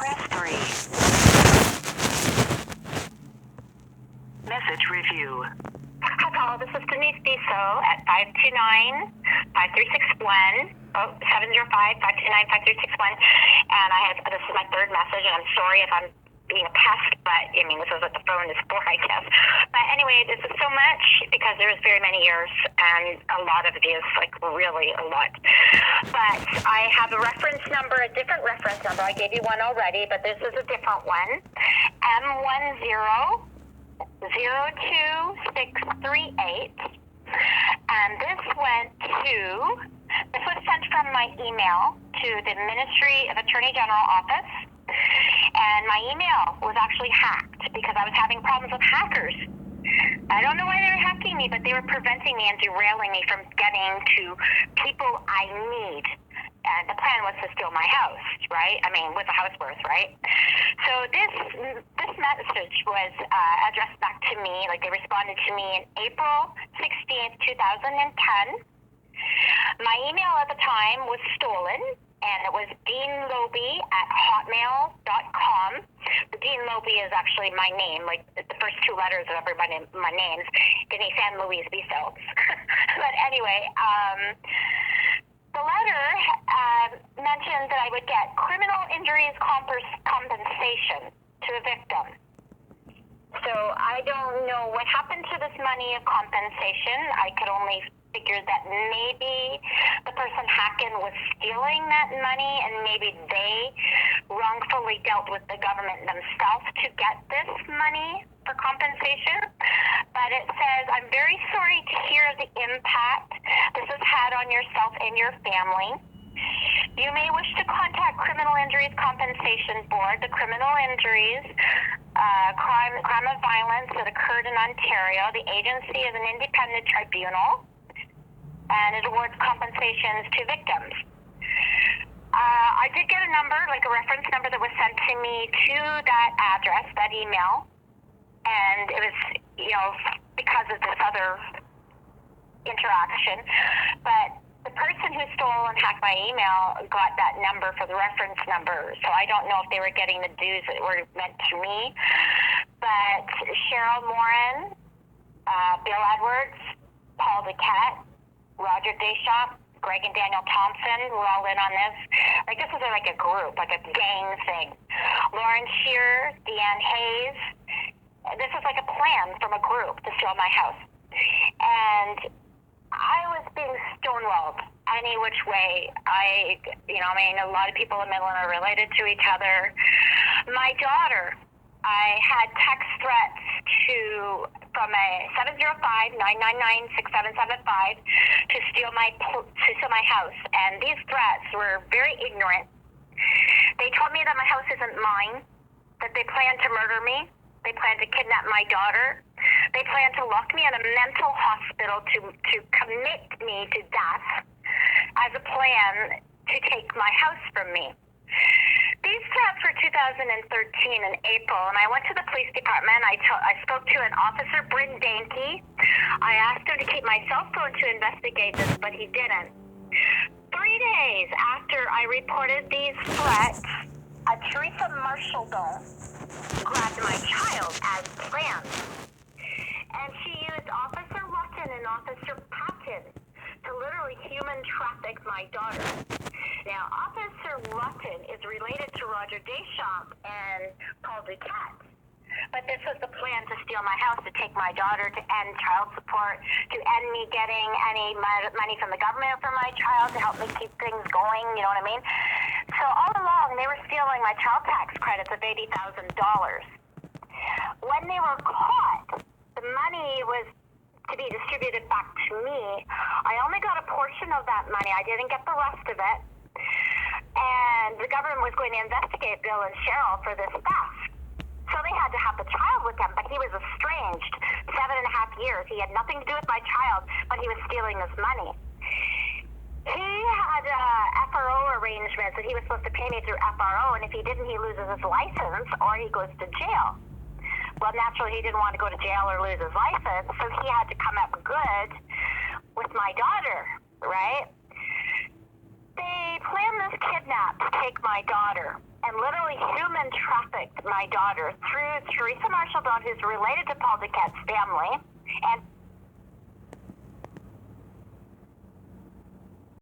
press 3. Message review. Hi, Paul. This is Denise Biso at 529-5361. 705-529-5361. And this is my third message, and I'm sorry if I'm being a pest, but I mean, this is what the phone is for, I guess. But anyway, this is so much because there was very many years, and a lot of it is like really a lot. But I have a reference number, a different reference number. I gave you one already, but this is a different one. M1002638. And this was sent from my email to the Ministry of Attorney General office. And my email was actually hacked because I was having problems with hackers. I don't know why they were hacking me, but they were preventing me and derailing me from getting to people I need. And the plan was to steal my house, right? I mean, with a house worth, right? So this message was addressed back to me, like they responded to me in April 16th, 2010. My email at the time was stolen, and it was deanloby@hotmail.com. The Dean Loby is actually my name, like the first two letters of everybody, my names, Denise and Louise Biso. But anyway, the letter mentioned that I would get criminal injuries compensation to a victim. So I don't know what happened to this money of compensation. I could only figure that maybe the person hacking was stealing that money, and maybe they wrongfully dealt with the government themselves to get this money for compensation. But it says, I'm very sorry to hear the impact this has had on yourself and your family. You may wish to contact Criminal Injuries Compensation Board. The criminal injuries, crime of violence that occurred in Ontario. The agency is an independent tribunal, and it awards compensations to victims. I did get a number, like a reference number that was sent to me to that address, that email, and it was, because of this other interaction. But the person who stole and hacked my email got that number for the reference number, so I don't know if they were getting the dues that were meant to me. But Cheryl Morin, Bill Edwards, Paul Duquette, Roger Deschamps, Greg and Daniel Thompson were all in on this. Like, this is like a group, like a gang thing. Lauren Shearer, Deanne Hayes. This is like a plan from a group to steal my house. And I was being stonewalled any which way. A lot of people in Midland are related to each other. My daughter, I had text threats from a 705-999-6775 to steal my house, and these threats were very ignorant. They told me that my house isn't mine, that they plan to murder me, they plan to kidnap my daughter, they plan to lock me in a mental hospital to commit me to death as a plan to take my house from me. These threats were 2013 in April, and I went to the police department. I spoke to an officer, Bryn Dankey. I asked him to keep my cell phone to investigate this, but he didn't. 3 days after I reported these threats, Teresa Marchaldon grabbed my child as planned. And she used Officer Lutton and Officer Patton to literally human traffic my daughter. Now, Officer Lutton is related to Roger Deschamps and Paul Duquette. But this was the plan to steal my house, to take my daughter, to end child support, to end me getting any money from the government for my child, to help me keep things going, you know what I mean? So all along, they were stealing my child tax credits of $80,000. When they were caught, the money was to be distributed back to me. I only got a portion of that money. I didn't get the rest of it. And the government was going to investigate Bill and Cheryl for this theft. So they had to have the child with them, but he was estranged 7.5 years. He had nothing to do with my child, but he was stealing this money. He had FRO arrangements that he was supposed to pay me through FRO, and if he didn't, he loses his license or he goes to jail. Well, naturally, he didn't want to go to jail or lose his license, so he had to come up good with my daughter, right? They planned this kidnap to take my daughter, and literally human trafficked my daughter through Teresa Marshall Dawn, who's related to Paul Duquette's family, and